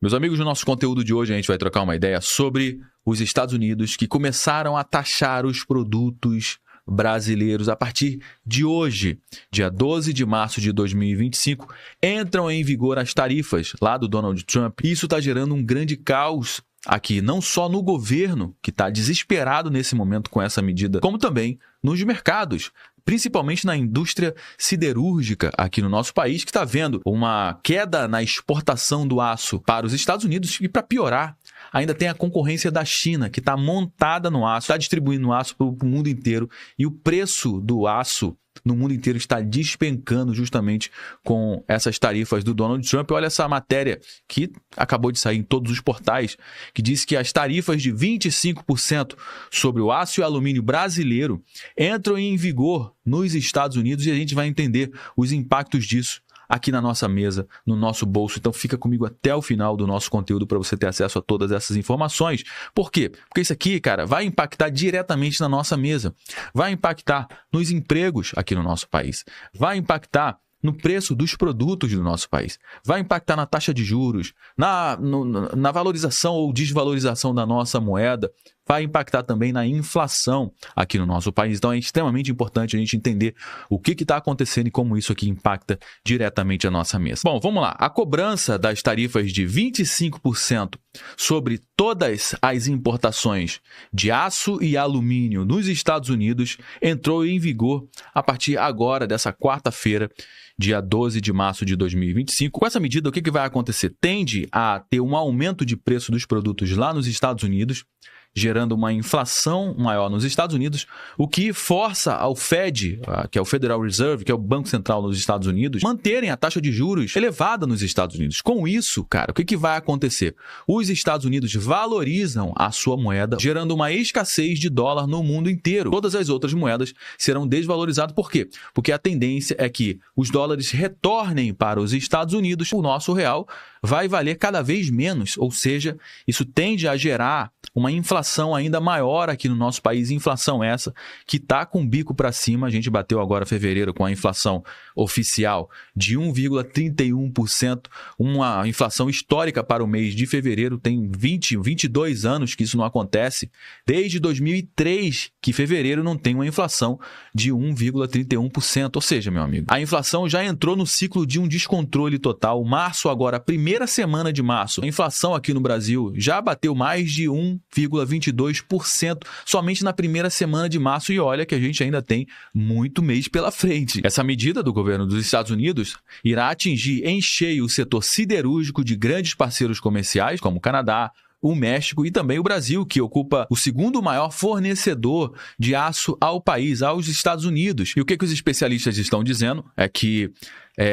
Meus amigos, no nosso conteúdo de hoje a gente vai trocar uma ideia sobre os Estados Unidos que começaram a taxar os produtos brasileiros a partir de hoje, dia 12 de março de 2025, entram em vigor as tarifas lá do Donald Trump. Isso está gerando um grande caos aqui, não só no governo, que está desesperado nesse momento com essa medida, como também nos mercados, principalmente na indústria siderúrgica aqui no nosso país, que está vendo uma queda na exportação do aço para os Estados Unidos e, para piorar, ainda tem a concorrência da China, que está montada no aço, está distribuindo aço para o mundo inteiro e o preço do aço no mundo inteiro está despencando justamente com essas tarifas do Donald Trump. Olha essa matéria que acabou de sair em todos os portais, que diz que as tarifas de 25% sobre o aço e alumínio brasileiro entram em vigor nos Estados Unidos e a gente vai entender os impactos disso aqui na nossa mesa, no nosso bolso. Então fica comigo até o final do nosso conteúdo para você ter acesso a todas essas informações. Por quê? Porque isso aqui, cara, vai impactar diretamente na nossa mesa. Vai impactar nos empregos aqui no nosso país. Vai impactar no preço dos produtos do nosso país. Vai impactar na taxa de juros, na valorização ou desvalorização da nossa moeda. Vai impactar também na inflação aqui no nosso país. Então é extremamente importante a gente entender o que está acontecendo e como isso aqui impacta diretamente a nossa mesa. Bom, vamos lá. A cobrança das tarifas de 25% sobre todas as importações de aço e alumínio nos Estados Unidos entrou em vigor a partir agora dessa quarta-feira, dia 12 de março de 2025. Com essa medida, o que vai acontecer? Tende a ter um aumento de preço dos produtos lá nos Estados Unidos, gerando uma inflação maior nos Estados Unidos, o que força ao Fed, que é o Federal Reserve, que é o Banco Central nos Estados Unidos, manterem a taxa de juros elevada nos Estados Unidos. Com isso, cara, o que vai acontecer? Os Estados Unidos valorizam a sua moeda, gerando uma escassez de dólar no mundo inteiro. Todas as outras moedas serão desvalorizadas. Por quê? Porque a tendência é que os dólares retornem para os Estados Unidos, o nosso real vai valer cada vez menos, ou seja, isso tende a gerar uma inflação ainda maior aqui no nosso país, inflação essa que está com o bico para cima. A gente bateu agora fevereiro com a inflação oficial de 1,31%, uma inflação histórica para o mês de fevereiro. Tem 22 anos que isso não acontece, desde 2003 que fevereiro não tem uma inflação de 1,31%, ou seja, meu amigo, a inflação já entrou no ciclo de um descontrole total. Março agora, a primeira semana de março, a inflação aqui no Brasil já bateu mais de 1,22% somente na primeira semana de março, e olha que a gente ainda tem muito mês pela frente. Essa medida do governo dos Estados Unidos irá atingir em cheio o setor siderúrgico de grandes parceiros comerciais, como o Canadá, o México e também o Brasil, que ocupa o segundo maior fornecedor de aço ao país, aos Estados Unidos. E o que os especialistas estão dizendo é que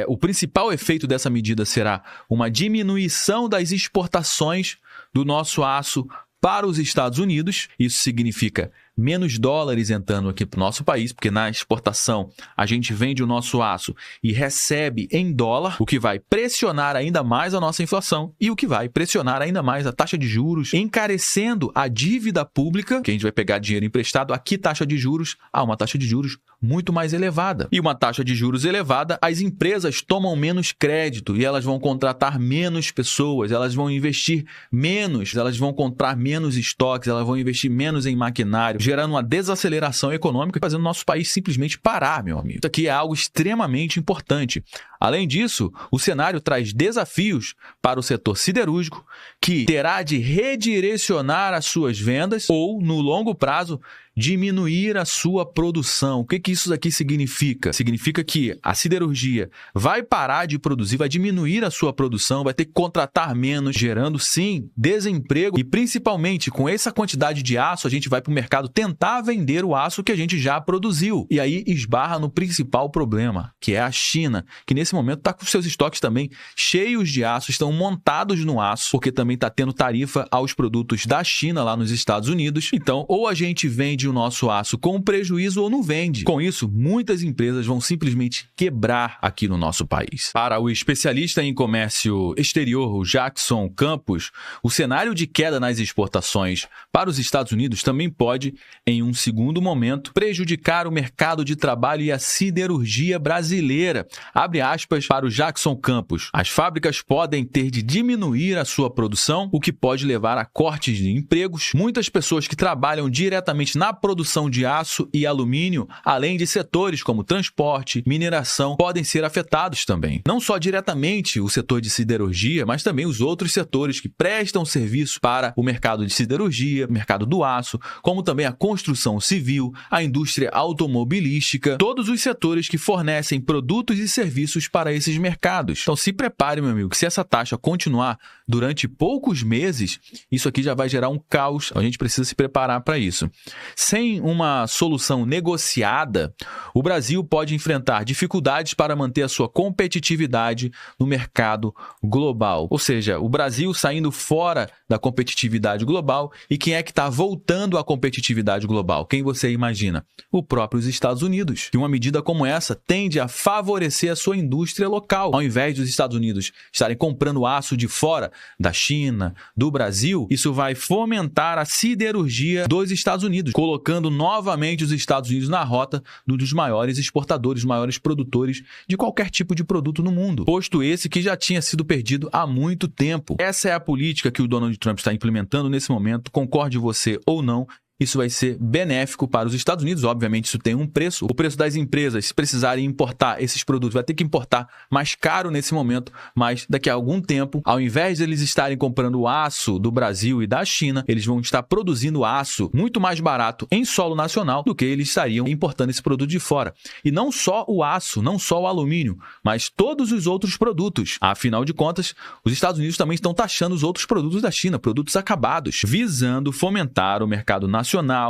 o principal efeito dessa medida será uma diminuição das exportações do nosso aço para os Estados Unidos. Isso significa menos dólares entrando aqui para o nosso país, porque na exportação a gente vende o nosso aço e recebe em dólar, o que vai pressionar ainda mais a nossa inflação e o que vai pressionar ainda mais a taxa de juros, encarecendo a dívida pública, que a gente vai pegar dinheiro emprestado. Aqui taxa de juros, uma taxa de juros muito mais elevada. E uma taxa de juros elevada, as empresas tomam menos crédito e elas vão contratar menos pessoas, elas vão investir menos, elas vão comprar menos estoques, elas vão investir menos em maquinário, gerando uma desaceleração econômica, fazendo o nosso país simplesmente parar, meu amigo. Isso aqui é algo extremamente importante. Além disso, o cenário traz desafios para o setor siderúrgico, que terá de redirecionar as suas vendas ou, no longo prazo, diminuir a sua produção. O que isso aqui significa? Significa que a siderurgia vai parar de produzir, vai diminuir a sua produção, vai ter que contratar menos, gerando, sim, desemprego. E, principalmente, com essa quantidade de aço, a gente vai para o mercado tentar vender o aço que a gente já produziu. E aí esbarra no principal problema, que é a China, que nesse momento está com seus estoques também cheios de aço, estão montados no aço, porque também está tendo tarifa aos produtos da China lá nos Estados Unidos. Então, ou a gente vende o nosso aço com prejuízo ou não vende. Com isso, muitas empresas vão simplesmente quebrar aqui no nosso país. Para o especialista em comércio exterior, o Jackson Campos, o cenário de queda nas exportações para os Estados Unidos também pode, em um segundo momento, prejudicar o mercado de trabalho e a siderurgia brasileira. Abre aspas para o Jackson Campos. As fábricas podem ter de diminuir a sua produção, o que pode levar a cortes de empregos. Muitas pessoas que trabalham diretamente na produção de aço e alumínio, além de setores como transporte, mineração, podem ser afetados também. Não só diretamente o setor de siderurgia, mas também os outros setores que prestam serviço para o mercado de siderurgia, mercado do aço, como também a construção civil, a indústria automobilística, todos os setores que fornecem produtos e serviços para esses mercados. Então se prepare, meu amigo, que se essa taxa continuar durante poucos meses, isso aqui já vai gerar um caos. A gente precisa se preparar para isso. Sem uma solução negociada, o Brasil pode enfrentar dificuldades para manter a sua competitividade no mercado global. Ou seja, o Brasil saindo fora da competitividade global, e quem é que está voltando à competitividade global? Quem você imagina? O próprio Estados Unidos. E uma medida como essa tende a favorecer a sua indústria local. Ao invés dos Estados Unidos estarem comprando aço de fora, da China, do Brasil, isso vai fomentar a siderurgia dos Estados Unidos, colocando novamente os Estados Unidos na rota dos maiores exportadores, maiores produtores de qualquer tipo de produto no mundo. Posto esse que já tinha sido perdido há muito tempo. Essa é a política que o Donald Trump está implementando nesse momento, concorde você ou não. Isso vai ser benéfico para os Estados Unidos. Obviamente, isso tem um preço. O preço das empresas, se precisarem importar esses produtos, vai ter que importar mais caro nesse momento, mas daqui a algum tempo, ao invés de eles estarem comprando aço do Brasil e da China, eles vão estar produzindo aço muito mais barato em solo nacional do que eles estariam importando esse produto de fora. E não só o aço, não só o alumínio, mas todos os outros produtos. Afinal de contas, os Estados Unidos também estão taxando os outros produtos da China, produtos acabados, visando fomentar o mercado nacional,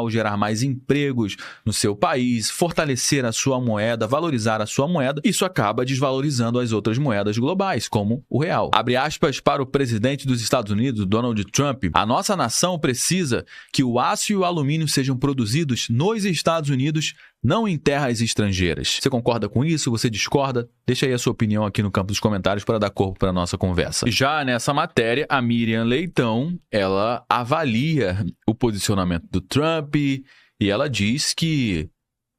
gerar mais empregos no seu país, fortalecer a sua moeda, valorizar a sua moeda. Isso acaba desvalorizando as outras moedas globais, como o real. Abre aspas para o presidente dos Estados Unidos, Donald Trump. A nossa nação precisa que o aço e o alumínio sejam produzidos nos Estados Unidos, não em terras estrangeiras. Você concorda com isso? Você discorda? Deixa aí a sua opinião aqui no campo dos comentários para dar corpo para a nossa conversa. Já nessa matéria, a Miriam Leitão, ela avalia o posicionamento do Trump e ela diz que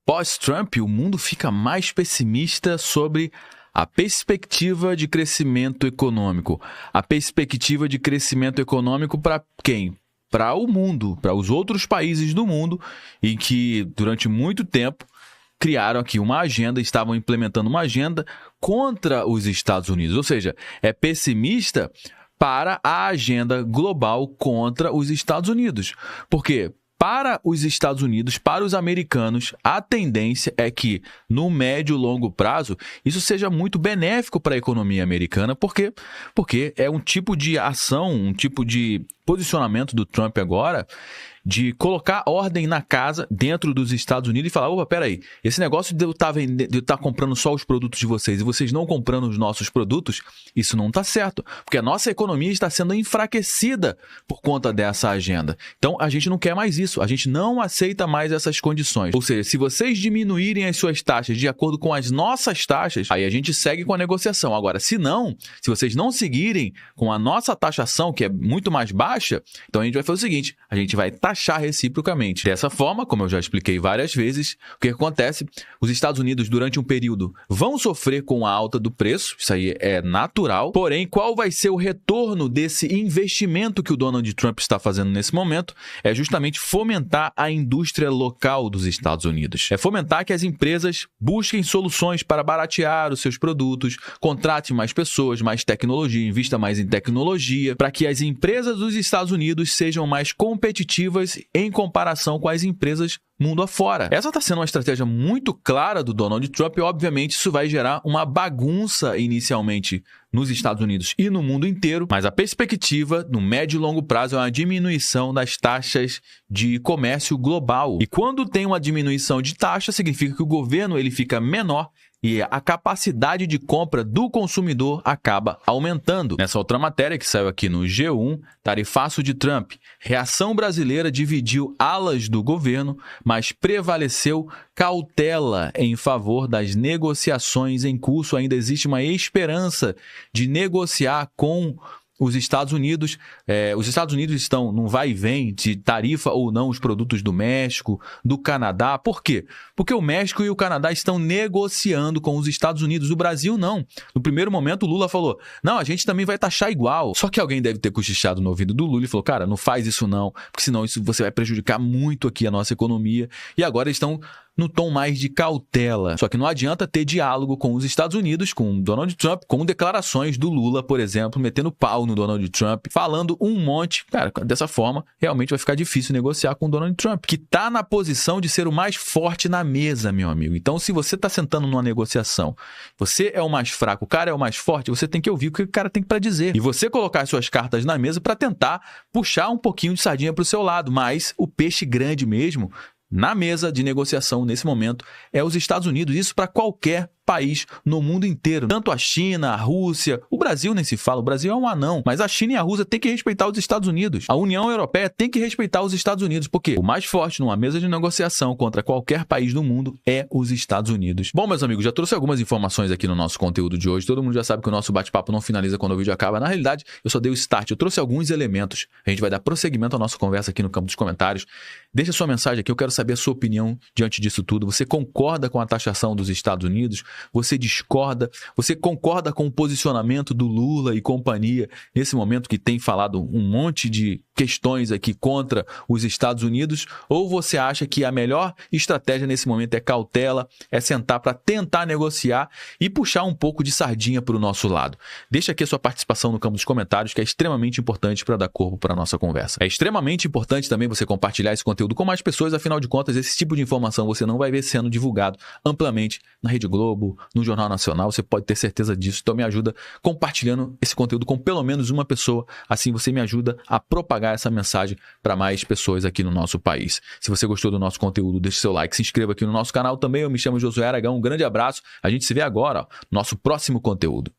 pós-Trump o mundo fica mais pessimista sobre a perspectiva de crescimento econômico. A perspectiva de crescimento econômico para quem? Para o mundo, para os outros países do mundo, e que durante muito tempo criaram aqui uma agenda, estavam implementando uma agenda contra os Estados Unidos. Ou seja, é pessimista para a agenda global contra os Estados Unidos. Por quê? Para os Estados Unidos, para os americanos, a tendência é que, no médio e longo prazo, isso seja muito benéfico para a economia americana. Por quê? Porque é um tipo de ação, um tipo de posicionamento do Trump agora de colocar ordem na casa dentro dos Estados Unidos e falar: opa, peraí, esse negócio de eu estar comprando só os produtos de vocês e vocês não comprando os nossos produtos, isso não está certo, porque a nossa economia está sendo enfraquecida por conta dessa agenda. Então, a gente não quer mais isso, a gente não aceita mais essas condições. Ou seja, se vocês diminuírem as suas taxas de acordo com as nossas taxas, aí a gente segue com a negociação. Agora, se vocês não seguirem com a nossa taxação, que é muito mais baixa, então a gente vai fazer o seguinte: a gente vai taxar reciprocamente. Dessa forma, como eu já expliquei várias vezes, o que acontece? Os Estados Unidos, durante um período, vão sofrer com a alta do preço, isso aí é natural. Porém, qual vai ser o retorno desse investimento que o Donald Trump está fazendo nesse momento? É justamente fomentar a indústria local dos Estados Unidos. É fomentar que as empresas busquem soluções para baratear os seus produtos, contratem mais pessoas, mais tecnologia, invista mais em tecnologia, para que as empresas dos Estados Unidos sejam mais competitivas em comparação com as empresas mundo afora. Essa está sendo uma estratégia muito clara do Donald Trump e, obviamente, isso vai gerar uma bagunça inicialmente nos Estados Unidos e no mundo inteiro, mas a perspectiva, no médio e longo prazo, é uma diminuição das taxas de comércio global. E quando tem uma diminuição de taxa, significa que o governo ele fica menor e a capacidade de compra do consumidor acaba aumentando. Nessa outra matéria que saiu aqui no G1, tarifaço de Trump. Reação brasileira dividiu alas do governo, mas prevaleceu cautela em favor das negociações em curso. Ainda existe uma esperança de negociar com os Estados Unidos. Os Estados Unidos estão num vai e vem de tarifa ou não os produtos do México, do Canadá. Por quê? Porque o México e o Canadá estão negociando com os Estados Unidos. O Brasil não. No primeiro momento, o Lula falou, não, a gente também vai taxar igual. Só que alguém deve ter cochichado no ouvido do Lula e falou, cara, não faz isso não, porque senão isso você vai prejudicar muito aqui a nossa economia. E agora eles estão no tom mais de cautela. Só que não adianta ter diálogo com os Estados Unidos, com Donald Trump, com declarações do Lula, por exemplo, metendo pau no Donald Trump, falando um monte. Cara, dessa forma, realmente vai ficar difícil negociar com o Donald Trump, que está na posição de ser o mais forte na mesa, meu amigo. Então, se você está sentando numa negociação, você é o mais fraco, o cara é o mais forte, você tem que ouvir o que o cara tem para dizer. E você colocar as suas cartas na mesa para tentar puxar um pouquinho de sardinha para o seu lado. Mas o peixe grande mesmo na mesa de negociação, nesse momento, é os Estados Unidos. Isso para qualquer país no mundo inteiro. Tanto a China, a Rússia, o Brasil nem se fala, o Brasil é um anão, mas a China e a Rússia têm que respeitar os Estados Unidos. A União Europeia tem que respeitar os Estados Unidos, porque o mais forte numa mesa de negociação contra qualquer país do mundo é os Estados Unidos. Bom, meus amigos, já trouxe algumas informações aqui no nosso conteúdo de hoje. Todo mundo já sabe que o nosso bate-papo não finaliza quando o vídeo acaba. Na realidade, eu só dei o start, eu trouxe alguns elementos. A gente vai dar prosseguimento à nossa conversa aqui no campo dos comentários. Deixa sua mensagem aqui, eu quero saber a sua opinião diante disso tudo. Você concorda com a taxação dos Estados Unidos? Você discorda? Você concorda com o posicionamento do Lula e companhia nesse momento que tem falado um monte de questões aqui contra os Estados Unidos? Ou você acha que a melhor estratégia nesse momento é cautela, é sentar para tentar negociar e puxar um pouco de sardinha para o nosso lado? Deixa aqui a sua participação no campo dos comentários, que é extremamente importante para dar corpo para a nossa conversa. É extremamente importante também você compartilhar esse conteúdo com mais pessoas, afinal de contas, esse tipo de informação você não vai ver sendo divulgado amplamente na Rede Globo, no Jornal Nacional, você pode ter certeza disso. Então me ajuda compartilhando esse conteúdo com pelo menos uma pessoa, assim você me ajuda a propagar essa mensagem para mais pessoas aqui no nosso país. Se você gostou do nosso conteúdo, deixe seu like, se inscreva aqui no nosso canal também. Eu me chamo Josué Aragão, um grande abraço, a gente se vê agora, no nosso próximo conteúdo.